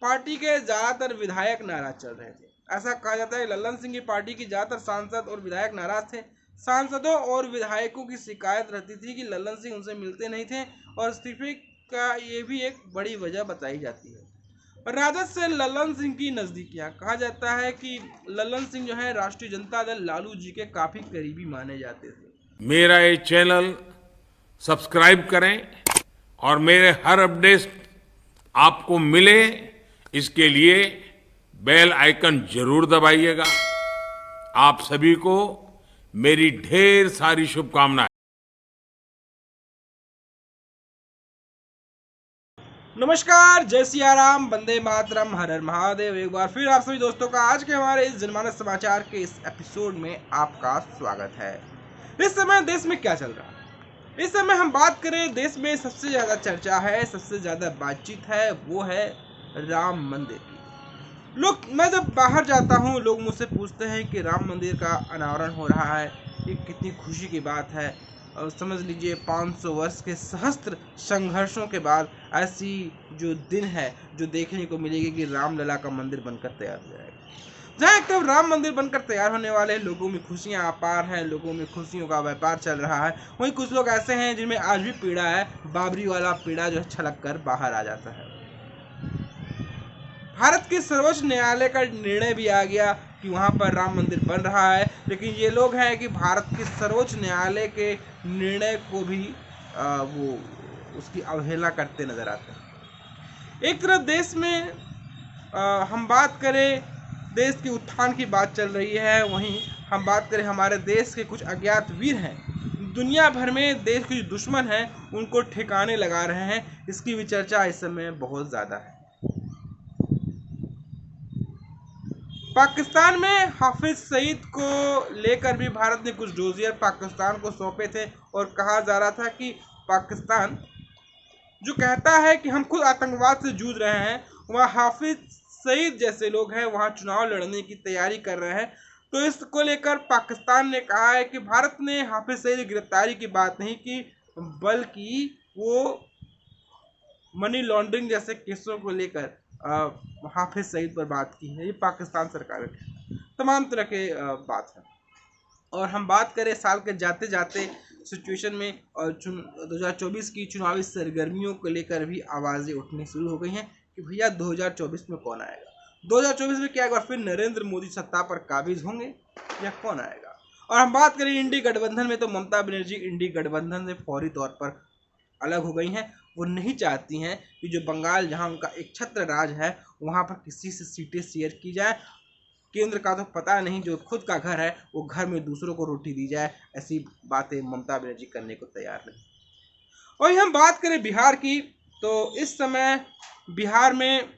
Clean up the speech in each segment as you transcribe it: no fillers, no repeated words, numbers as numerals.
Party के ज्यादातर विधायक नाराज चल रहे थे। ऐसा कहा जाता है लल्लन सिंह की पार्टी की ज्यादातर सांसद और विधायक नाराज थे। सांसदों और विधायकों की शिकायत रहती थी कि लल्लन सिंह उनसे मिलते नहीं थे और इस्तीफे का ये भी एक बड़ी वजह बताई जाती है। राजद से लल्लन सिंह की नजदीकियां, कहा जाता है कि लल्लन सिंह जो है राष्ट्रीय जनता दल लालू जी के काफी करीबी माने जाते थे। मेरा ये चैनल सब्सक्राइब करें और मेरे हर अपडेट आपको मिले, इसके लिए बेल आइकन जरूर दबाइएगा। आप सभी को मेरी ढेर सारी शुभकामनाएं। नमस्कार, जय सिया राम, वंदे मातरम, हर हर महादेव। एक बार फिर आप सभी दोस्तों का आज के हमारे इस जनमानस समाचार के इस एपिसोड में आपका स्वागत है। इस समय देश में क्या चल रहा है? इस समय हम बात करें, देश में सबसे ज्यादा चर्चा है, सबसे ज्यादा बातचीत है, वो है राम मंदिर की। मैं जब बाहर जाता हूँ, लोग मुझसे पूछते हैं कि राम मंदिर का अनावरण हो रहा है, ये कितनी खुशी की बात है। और समझ लीजिए 500 वर्ष के सहस्त्र संघर्षों के बाद ऐसी जो दिन है, जो देखने को मिलेगी कि रामलला का मंदिर बनकर तैयार हो जाएगा। जहाँ एक तरफ राम मंदिर बनकर तैयार होने वाले लोगों में खुशियां अपार हैं, लोगों में खुशियों का व्यापार चल रहा है, वहीं कुछ लोग ऐसे हैं जिनमें आज भी पीड़ा है, बाबरी वाला पीड़ा जो छलक कर बाहर आ जाता है। भारत के सर्वोच्च न्यायालय का निर्णय भी आ गया कि वहां पर राम मंदिर बन रहा है, लेकिन ये लोग हैं कि भारत के सर्वोच्च न्यायालय के निर्णय को भी वो उसकी अवहेलना करते नजर आते हैं। एक तरफ देश में हम बात करें, देश के उत्थान की बात चल रही है, वहीं हम बात करें हमारे देश के कुछ अज्ञात वीर हैं, दुनिया भर में देश के जो दुश्मन हैं उनको ठिकाने लगा रहे हैं। इसकी भी चर्चा इस समय बहुत ज़्यादा है। पाकिस्तान में हाफिज सईद को लेकर भी भारत ने कुछ डोजियर पाकिस्तान को सौंपे थे और कहा जा रहा था कि पाकिस्तान जो कहता है कि हम खुद आतंकवाद से जूझ रहे हैं, वहाँ हाफिज सईद जैसे लोग हैं वहाँ चुनाव लड़ने की तैयारी कर रहे हैं। तो इसको लेकर पाकिस्तान ने कहा है कि भारत ने हाफिज सईद की गिरफ्तारी की बात नहीं की, बल्कि वो मनी लॉन्ड्रिंग जैसे केसों को लेकर हाफिज सईद पर बात की है। ये पाकिस्तान सरकार की तमाम तरह के बात है। और हम बात करें साल के जाते जाते सिचुएशन में, और 2024 की चुनावी सरगर्मियों को लेकर भी आवाज़ें उठनी शुरू हो गई हैं कि भैया 2024 में कौन आएगा, 2024 में क्या एक बार फिर नरेंद्र मोदी सत्ता पर काबिज होंगे या कौन आएगा। और हम बात करें इंडी गठबंधन में, तो ममता बनर्जी इंडी गठबंधन से फौरी तौर पर अलग हो गई हैं। वो नहीं चाहती हैं कि जो बंगाल, जहां उनका एक छत्र राज है, वहां पर किसी से सीटें शेयर की जाए। केंद्र का तो पता नहीं, जो खुद का घर है वो घर में दूसरों को रोटी दी जाए, ऐसी बातें ममता बनर्जी करने को तैयार नहीं। और हम बात करें बिहार की, तो इस समय बिहार में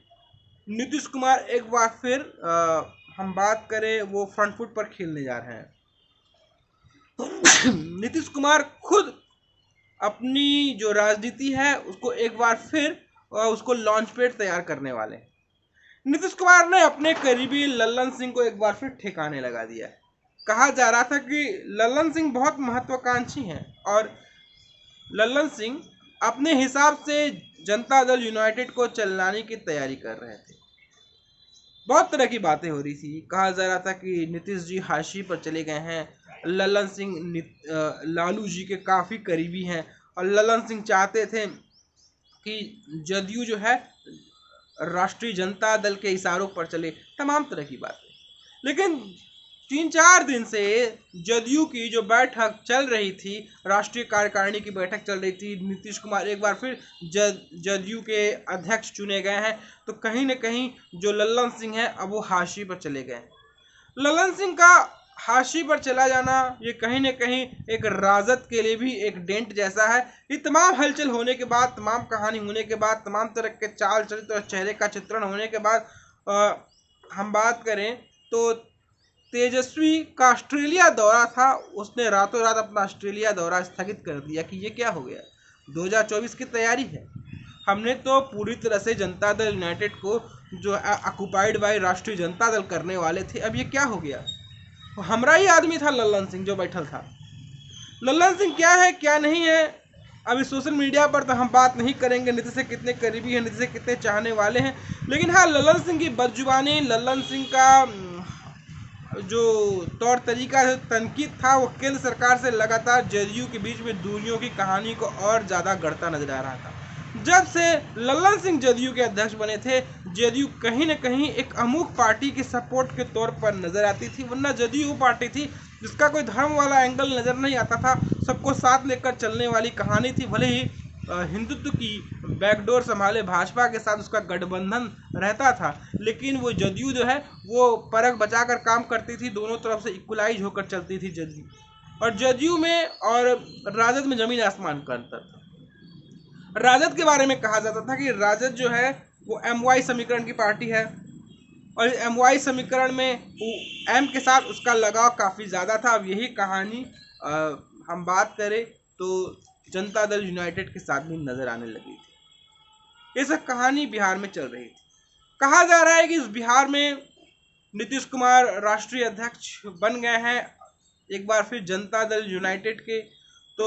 नीतीश कुमार एक बार फिर हम बात करें, वो फ्रंट फुट पर खेलने जा रहे हैं। नीतीश कुमार खुद अपनी जो राजनीति है उसको एक बार फिर उसको लॉन्च पैड तैयार करने वाले हैं। नीतीश कुमार ने अपने करीबी लल्लन सिंह को एक बार फिर ठिकाने लगा दिया है। कहा जा रहा था कि लल्लन सिंह बहुत महत्वाकांक्षी हैं और लल्लन सिंह अपने हिसाब से जनता दल यूनाइटेड को चलाने की तैयारी कर रहे थे। बहुत तरह की बातें हो रही थी। कहा जा रहा था कि नीतीश जी हाशिए पर चले गए हैं, लल्लन सिंह लालू जी के काफ़ी करीबी हैं और लल्लन सिंह चाहते थे कि जदयू जो है राष्ट्रीय जनता दल के इशारों पर चले, तमाम तरह की बातें। लेकिन 3-4 दिन से जदयू की जो बैठक चल रही थी, राष्ट्रीय कार्यकारिणी की बैठक चल रही थी, नीतीश कुमार एक बार फिर जदयू के अध्यक्ष चुने गए हैं, तो कहीं ना कहीं जो लल्लन सिंह है अब वो हाशिए पर चले गए। लल्लन सिंह का हाशिए पर चला जाना ये कहीं न कहीं एक राजद के लिए भी एक डेंट जैसा है। ये तमाम हलचल होने के बाद, तमाम कहानी होने के बाद, तमाम तरह के चाल चरित्र और चेहरे का चित्रण होने के बाद हम बात करें तो तेजस्वी का ऑस्ट्रेलिया दौरा था, उसने रातों रात अपना ऑस्ट्रेलिया दौरा स्थगित कर दिया कि ये क्या हो गया, 2024 की तैयारी है। हमने तो पूरी तरह से जनता दल यूनाइटेड को जो ऑक्युपाइड बाय राष्ट्रीय जनता दल करने वाले थे, अब ये क्या हो गया। हमारा ही आदमी था लल्लन सिंह जो बैठल था। लल्लन सिंह क्या है क्या नहीं है, अभी सोशल मीडिया पर तो हम बात नहीं करेंगे, नीतीश से कितने करीबी हैं, नीतीश से कितने चाहने वाले हैं, लेकिन हाँ, लल्लन सिंह की बदजुबानी, लल्लन सिंह का जो तौर तरीका तनकीद था, वो केंद्र सरकार से लगातार जेडीयू के बीच में दूरियों की कहानी को और ज़्यादा गढ़ता नजर आ रहा था। जब से लल्लन सिंह जेडीयू के अध्यक्ष बने थे, जेडीयू कहीं न कहीं एक अमुक पार्टी के सपोर्ट के तौर पर नजर आती थी, वरना जेडीयू वो पार्टी थी जिसका कोई धर्म वाला एंगल नजर नहीं आता था, सबको साथ लेकर चलने वाली कहानी थी। भले ही हिंदुत्व की बैकडोर संभाले भाजपा के साथ उसका गठबंधन रहता था, लेकिन वो जदयू जो है वो परख बचाकर काम करती थी, दोनों तरफ से इक्वलाइज होकर चलती थी जदयू। और जदयू में और राजद में जमीन आसमान का अंतर था। राजद के बारे में कहा जाता था कि राजद जो है वो एमवाई समीकरण की पार्टी है, और एमवाई समीकरण में एम के साथ उसका लगाव काफ़ी ज़्यादा था। अब यही कहानी हम बात करें तो जनता दल यूनाइटेड के साथ भी नजर आने लगी थी। ये सब कहानी बिहार में चल रही थी। कहा जा रहा है कि इस बिहार में नीतीश कुमार राष्ट्रीय अध्यक्ष बन गए हैं एक बार फिर जनता दल यूनाइटेड के। तो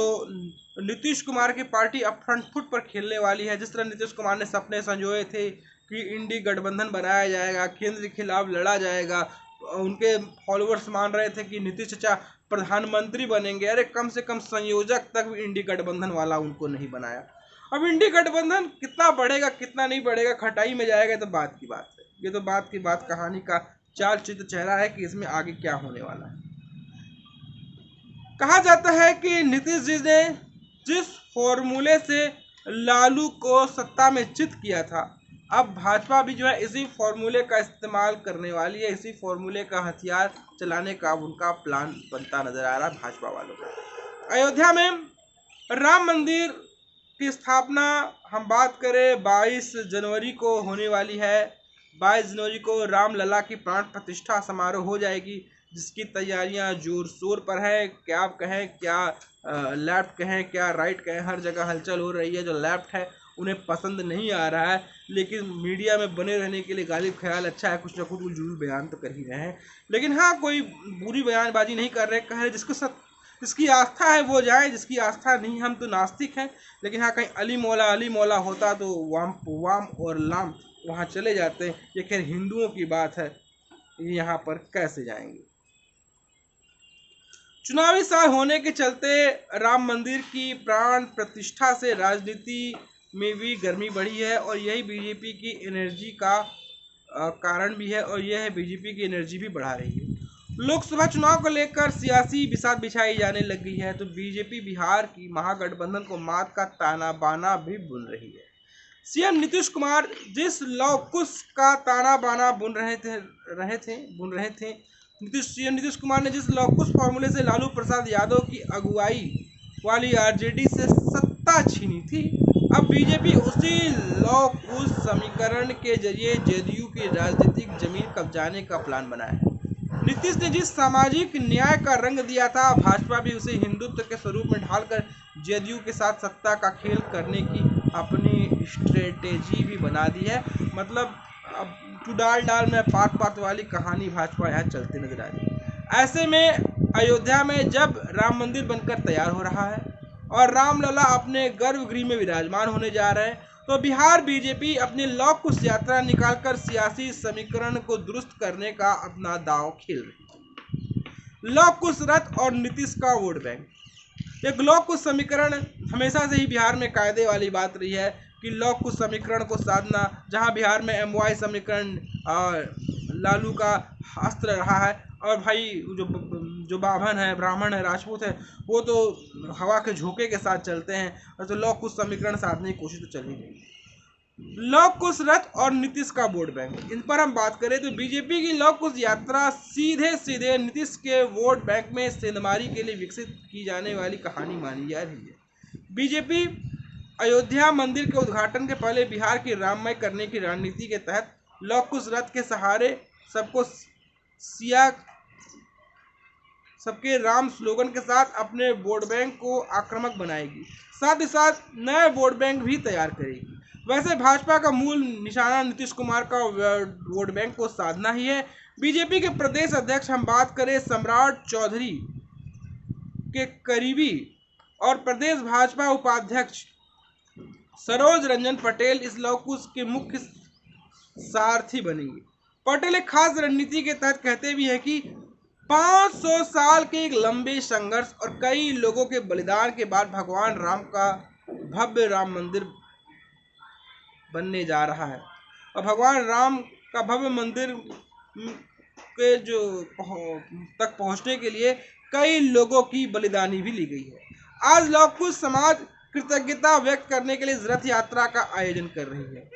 नीतीश कुमार की पार्टी अब फ्रंट फुट पर खेलने वाली है। जिस तरह नीतीश कुमार ने सपने संजोए थे कि इंडी गठबंधन बनाया जाएगा, केंद्र के खिलाफ लड़ा जाएगा, उनके फॉलोअर्स मान रहे थे कि नीतीश चाचा प्रधानमंत्री बनेंगे। अरे कम से कम संयोजक तक भी इंडी गठबंधन वाला उनको नहीं बनाया। अब इंडी गठबंधन कितना बढ़ेगा कितना नहीं बढ़ेगा, खटाई में जाएगा, तो बात की बात है। ये तो बात की बात कहानी का चाल चित्र चेहरा है कि इसमें आगे क्या होने वाला है। कहा जाता है कि नीतीश जी ने जिस फॉर्मूले से लालू को सत्ता में चित किया था, अब भाजपा भी जो है इसी फॉर्मूले का इस्तेमाल करने वाली है, इसी फॉर्मूले का हथियार चलाने का उनका प्लान बनता नजर आ रहा है भाजपा वालों का। अयोध्या में राम मंदिर की स्थापना हम बात करें 22 जनवरी को होने वाली है। 22 जनवरी को रामलला की प्राण प्रतिष्ठा समारोह हो जाएगी, जिसकी तैयारियां जोर शोर पर है। क्या आप कहें, क्या लेफ्ट कहें, क्या राइट कहें, हर जगह हलचल हो रही है। जो लेफ्ट है उन्हें पसंद नहीं आ रहा है, लेकिन मीडिया में बने रहने के लिए गालिब ख्याल अच्छा है, कुछ ना कुछ उलझुल बयान तो कर ही रहे हैं। लेकिन हाँ, कोई बुरी बयानबाजी नहीं कर रहे, कह रहे जिसकी आस्था है वो जाए, जिसकी आस्था नहीं, हम तो नास्तिक हैं। लेकिन हाँ, कहीं अली मौला होता तो वाम और लाम वहाँ चले जाते। ये खैर हिंदुओं की बात है, यहाँ पर कैसे जाएंगे। चुनावी साल होने के चलते राम मंदिर की प्राण प्रतिष्ठा से राजनीति में भी गर्मी बढ़ी है, और यही बीजेपी की एनर्जी का कारण भी है, और यह बीजेपी की एनर्जी भी बढ़ा रही है। लोकसभा चुनाव को लेकर सियासी बिसात बिछाई जाने लग गई है, तो बीजेपी बिहार की महागठबंधन को मात का ताना बाना भी बुन रही है। सीएम नीतीश कुमार जिस लौकुश का ताना बाना बुन रहे थे सीएम नीतीश कुमार ने जिस लौकुश फॉर्मूले से लालू प्रसाद यादव की अगुवाई वाली आरजेडी से सत्ता छीनी थी, अब बीजेपी उसी लौकुश समीकरण के जरिए जेडीयू की राजनीतिक जमीन कब्जाने का प्लान बनाया है। नीतीश ने जिस सामाजिक न्याय का रंग दिया था, भाजपा भी उसे हिंदुत्व के स्वरूप में ढालकर जेडीयू के साथ सत्ता का खेल करने की अपनी स्ट्रेटेजी भी बना दी है। मतलब अब तू डाल में पात वाली कहानी भाजपा यहाँ चलती नजर आ रही है। ऐसे में अयोध्या में जब राम मंदिर बनकर तैयार हो रहा है और रामलला अपने गर्भगृह में विराजमान होने जा रहे हैं, तो बिहार बीजेपी अपनी लौकुश यात्रा निकालकर सियासी समीकरण को दुरुस्त करने का अपना दांव खेल रही है। लौकुश रथ और नीतीश का वोट बैंक, एक लौकुश समीकरण हमेशा से ही बिहार में कायदे वाली बात रही है कि लौकुश समीकरण को साधना, जहां बिहार में एमवाई समीकरण लालू का अस्त्र रहा है। और भाई जो ब्राह्मण है, राजपूत है, वो तो हवा के झोंके के साथ चलते हैं, तो लौकुश समीकरण साधने की कोशिश तो चल ही रही। लौकुश रथ और नीतीश का वोट बैंक, इन पर हम बात करें तो बीजेपी की लौकुश यात्रा सीधे नीतीश के वोट बैंक में सेंधमारी के लिए विकसित की जाने वाली कहानी मानी जा रही है। बीजेपी अयोध्या मंदिर के उद्घाटन के पहले बिहार की राममय करने की रणनीति के तहत लौकुश रथ के सहारे सबके राम स्लोगन के साथ अपने वोट बैंक को आक्रामक बनाएगी, साथ ही साथ नए वोट बैंक भी तैयार करेगी। वैसे भाजपा का मूल निशाना नीतीश कुमार का वोट बैंक को साधना ही है। बीजेपी के प्रदेश अध्यक्ष हम बात करें सम्राट चौधरी के करीबी और प्रदेश भाजपा उपाध्यक्ष सरोज रंजन पटेल इस लौकुश के मुख्य सारथी बनेंगे। पटेल एक खास रणनीति के तहत कहते भी हैं कि 500 साल के एक लंबे संघर्ष और कई लोगों के बलिदान के बाद भगवान राम का भव्य राम मंदिर बनने जा रहा है। और भगवान राम का भव्य मंदिर के जो तक पहुंचने के लिए कई लोगों की बलिदानी भी ली गई है। आज लोग कुछ समाज कृतज्ञता व्यक्त करने के लिए रथ यात्रा का आयोजन कर रही है।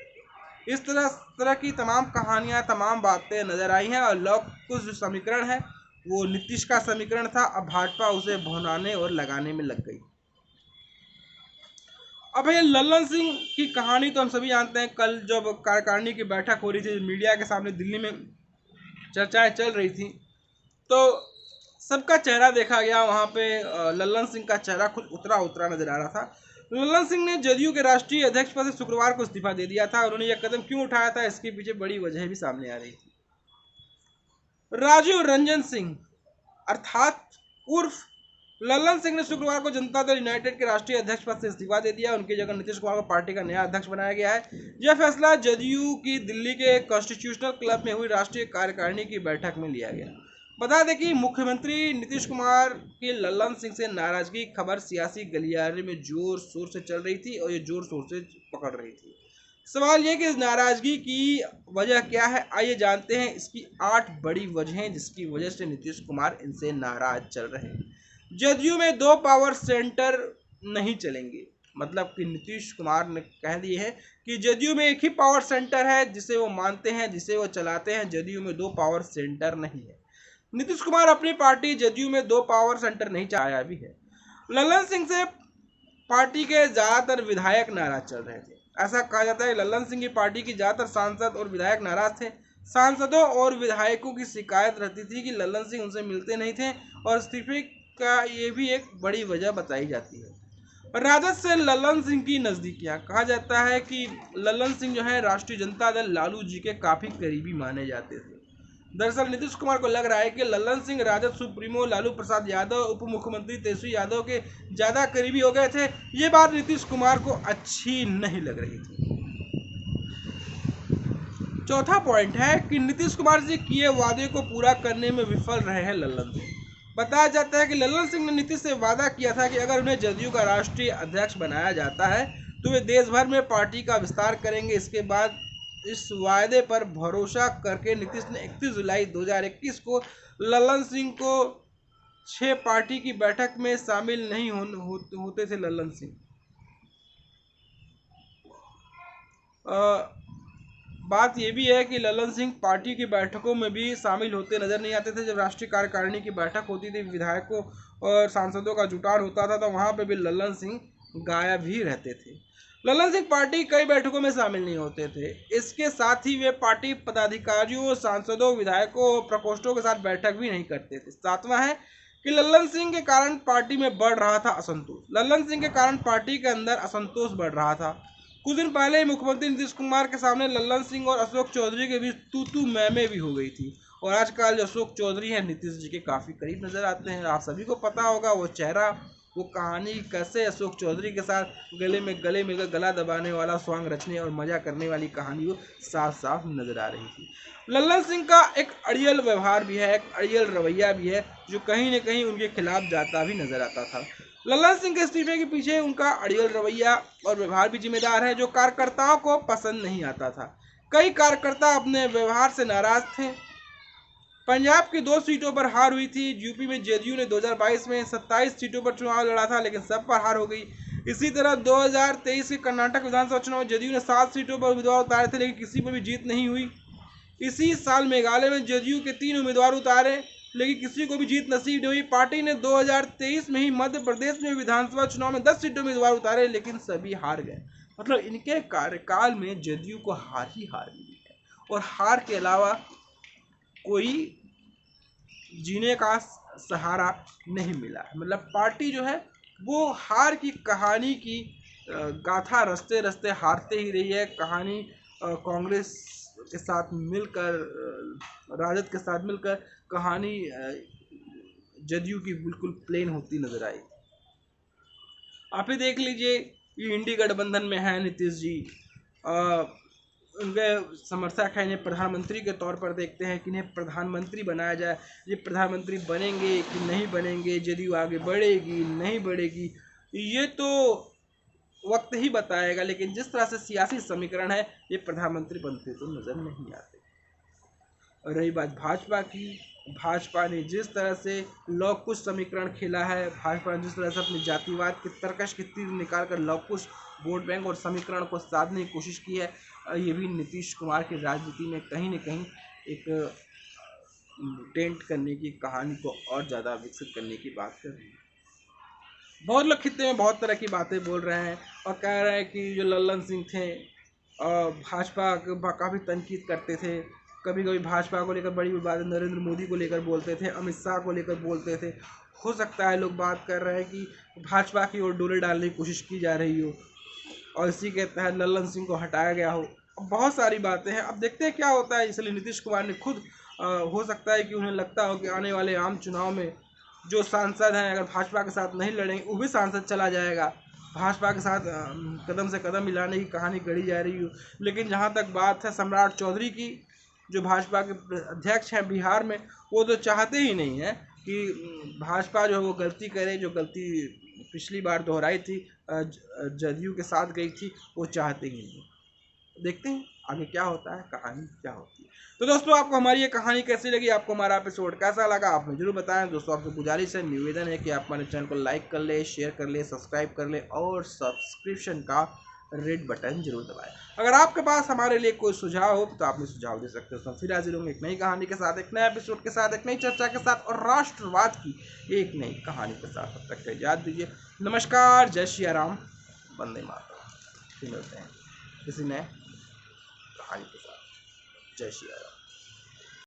इस तरह की तमाम कहानियां, तमाम बातें नजर आई हैं और लोग कुछ जो समीकरण है वो नीतीश का समीकरण था। अब भाजपा उसे भुनाने और लगाने में लग गई। अब ये लल्लन सिंह की कहानी तो हम सभी जानते हैं। कल जब कार्यकारिणी की बैठक हो रही थी, मीडिया के सामने दिल्ली में चर्चाएं चल रही थी, तो सबका चेहरा देखा गया। वहां पे लल्लन सिंह का चेहरा कुछ उतरा उतरा नजर आ रहा था। लल्लन सिंह ने जदयू के राष्ट्रीय अध्यक्ष पद से शुक्रवार को इस्तीफा दे दिया था। उन्होंने यह कदम क्यों उठाया था, इसके पीछे बड़ी वजह भी सामने आ रही थी। राजीव रंजन सिंह अर्थात उर्फ लल्लन सिंह ने शुक्रवार को जनता दल यूनाइटेड के राष्ट्रीय अध्यक्ष पद से इस्तीफा दे दिया। उनकी जगह नीतीश कुमार को पार्टी का नया अध्यक्ष बनाया गया है। यह फैसला जदयू की दिल्ली के कॉन्स्टिट्यूशनल क्लब में हुई राष्ट्रीय कार्यकारिणी की बैठक में लिया गया। बता दें कि मुख्यमंत्री नीतीश कुमार की लल्लन सिंह से नाराजगी खबर सियासी गलियारे में जोर शोर से चल रही थी और ये जोर शोर से पकड़ रही थी। सवाल यह कि इस नाराजगी की वजह क्या है, आइए जानते हैं इसकी 8 बड़ी वजहें जिसकी वजह से नीतीश कुमार इनसे नाराज चल रहे हैं। जदयू में 2 पावर सेंटर नहीं चलेंगे। मतलब कि नीतीश कुमार ने कह दिए है कि जदयू में एक ही पावर सेंटर है जिसे वो मानते हैं, जिसे वो चलाते हैं। जदयू में 2 पावर सेंटर नहीं है। नीतीश कुमार अपनी पार्टी जदयू में 2 पावर सेंटर नहीं चाहा भी है। लल्लन सिंह से पार्टी के ज्यादातर विधायक नाराज चल रहे थे। ऐसा कहा जाता है लल्लन सिंह की पार्टी की ज्यादातर सांसद और विधायक नाराज थे। सांसदों और विधायकों की शिकायत रहती थी कि लल्लन सिंह उनसे मिलते नहीं थे और इस्तीफे का ये भी एक बड़ी वजह बताई जाती है। राजद से लल्लन सिंह की नजदीकियां, कहा जाता है कि लल्लन सिंह जो है राष्ट्रीय जनता दल लालू जी के काफी करीबी माने जाते थे। दरअसल नीतीश कुमार को लग रहा है कि लल्लन सिंह राजद सुप्रीमो लालू प्रसाद यादव, उप मुख्यमंत्री तेजस्वी यादव के ज्यादा करीबी हो गए थे। ये बात नीतीश कुमार को अच्छी नहीं लग रही थी। चौथा पॉइंट है कि नीतीश कुमार से किए वादे को पूरा करने में विफल रहे हैं लल्लन सिंह। बताया जाता है कि लल्लन सिंह ने नीतीश से वादा किया था कि अगर उन्हें जदयू का राष्ट्रीय अध्यक्ष बनाया जाता है तो वे देश भर में पार्टी का विस्तार करेंगे। इसके बाद इस वायदे पर भरोसा करके नीतीश ने 31 जुलाई 2021 को लल्लन सिंह को 6 पार्टी की बैठक में शामिल नहीं होते थे। लल्लन सिंह बात यह भी है कि लल्लन सिंह पार्टी की बैठकों में भी शामिल होते नजर नहीं आते थे। जब राष्ट्रीय कार्यकारिणी की बैठक होती थी, विधायकों और सांसदों का जुटान होता था, तो वहां पर भी लल्लन सिंह गायब ही रहते थे। लल्लन सिंह पार्टी कई बैठकों में शामिल नहीं होते थे। इसके साथ ही वे पार्टी पदाधिकारियों, सांसदों, विधायकों और प्रकोष्ठों के साथ बैठक भी नहीं करते थे। 7वां है कि लल्लन सिंह के कारण पार्टी में बढ़ रहा था असंतोष। लल्लन सिंह के कारण पार्टी के अंदर असंतोष बढ़ रहा था। कुछ दिन पहले ही मुख्यमंत्री नीतीश कुमार के सामने लल्लन सिंह और अशोक चौधरी के बीच तू मैं भी हो गई थी। और आजकल जो अशोक चौधरी हैं नीतीश जी के काफी करीब नजर आते हैं। आप सभी को पता होगा वो चेहरा, वो कहानी, कैसे अशोक चौधरी के साथ गले मिलकर गला दबाने वाला, स्वांग रचने और मजा करने वाली कहानी वो साफ साफ नजर आ रही थी। लल्लन सिंह का एक अड़ियल व्यवहार भी है, एक अड़ियल रवैया भी है जो कहीं न कहीं उनके खिलाफ जाता भी नजर आता था। लल्लन सिंह के इस्तीफे के पीछे उनका अड़ियल रवैया और व्यवहार भी जिम्मेदार है जो कार्यकर्ताओं को पसंद नहीं आता था। कई कार्यकर्ता अपने व्यवहार से नाराज थे। पंजाब की 2 सीटों पर हार हुई थी। यूपी में जदयू ने 2022 में 27 सीटों पर चुनाव लड़ा था, लेकिन सब पर हार हो गई। इसी तरह 2023 के कर्नाटक विधानसभा चुनाव जदयू ने 7 सीटों पर उम्मीदवार उतारे थे, लेकिन किसी पर भी जीत नहीं हुई। इसी साल मेघालय में जदयू के 3 उम्मीदवार उतारे, लेकिन किसी को भी जीत नसीब नहीं हुई। पार्टी ने 2023 में ही मध्य प्रदेश में विधानसभा चुनाव में 10 सीटों उम्मीदवार उतारे, लेकिन सभी हार गए। मतलब इनके कार्यकाल में जदयू को हार ही हार मिली है और हार के अलावा कोई जीने का सहारा नहीं मिला। मतलब पार्टी जो है वो हार की कहानी की गाथा रचते रचते हारते ही रही है। कहानी कांग्रेस के साथ मिलकर, राजद के साथ मिलकर कहानी जदयू की बिल्कुल प्लेन होती नजर आई। आप ही देख लीजिए, ये इंडी गठबंधन में है नीतीश जी। उनके समर्थक हैं, इन्हें प्रधानमंत्री के तौर पर देखते हैं कि इन्हें प्रधानमंत्री बनाया जाए। ये प्रधानमंत्री बनेंगे कि नहीं बनेंगे, जदयू आगे बढ़ेगी नहीं बढ़ेगी, ये तो वक्त ही बताएगा। लेकिन जिस तरह से सियासी समीकरण है, ये प्रधानमंत्री बनते तो नजर नहीं आते। और रही बात भाजपा की, भाजपा ने जिस तरह से लवकुश समीकरण खेला है, भाजपा ने जिस तरह से अपने जातिवाद के तर्कश की तीर निकालकर लवकुश वोट बैंक और समीकरण को साधने की कोशिश की है, ये भी नीतीश कुमार की राजनीति में कहीं न कहीं एक टेंट करने की कहानी को और ज़्यादा विकसित करने की बात कर रही है। बहुत लोग खित्ते में बहुत तरह की बातें बोल रहे हैं और कह रहे हैं कि जो लल्लन सिंह थे भाजपा का काफ़ी तनकीद करते थे, कभी कभी भाजपा को लेकर बड़ी बातें नरेंद्र मोदी को लेकर बोलते थे, अमित शाह को लेकर बोलते थे। हो सकता है लोग बात कर रहे हैं कि भाजपा की ओर डोले डालने की कोशिश की जा रही हो और इसी के तहत लल्लन सिंह को हटाया गया हो। बहुत सारी बातें हैं, अब देखते हैं क्या होता है। इसलिए नीतीश कुमार ने खुद हो सकता है कि उन्हें लगता हो कि आने वाले आम चुनाव में जो सांसद हैं अगर भाजपा के साथ नहीं लड़ेंगे, वो भी सांसद चला जाएगा। भाजपा के साथ कदम से कदम मिलाने की कहानी गढ़ी जा रही हो। लेकिन जहाँ तक बात है सम्राट चौधरी की, जो भाजपा के अध्यक्ष हैं बिहार में, वो तो चाहते ही नहीं है कि भाजपा जो है वो गलती करे, जो गलती पिछली बार दोहराई थी, जदयू के साथ गई थी, वो चाहते ही नहीं। देखते हैं आगे क्या होता है, कहानी क्या होती है। तो दोस्तों, आपको हमारी ये कहानी कैसी लगी, आपको हमारा एपिसोड कैसा लगा, आप मुझे जरूर बताएं। दोस्तों, आपसे गुजारिश है, निवेदन है कि आप हमारे चैनल को लाइक कर ले, शेयर कर ले, सब्सक्राइब कर ले और सब्सक्रिप्शन का रेड बटन जरूर दबाएं। अगर आपके पास हमारे लिए कोई सुझाव हो तो आप मुझे सुझाव दे सकते हो। तो फिर हाजिर होंगे एक नई कहानी के साथ, एक नए एपिसोड के साथ, एक नई चर्चा के साथ और राष्ट्रवाद की एक नई कहानी के साथ। तब तक याद दीजिए, नमस्कार, जय श्री राम, वंदे मातरम। फिर मिलते हैं किसी नए कहानी के साथ। जय श्री राम।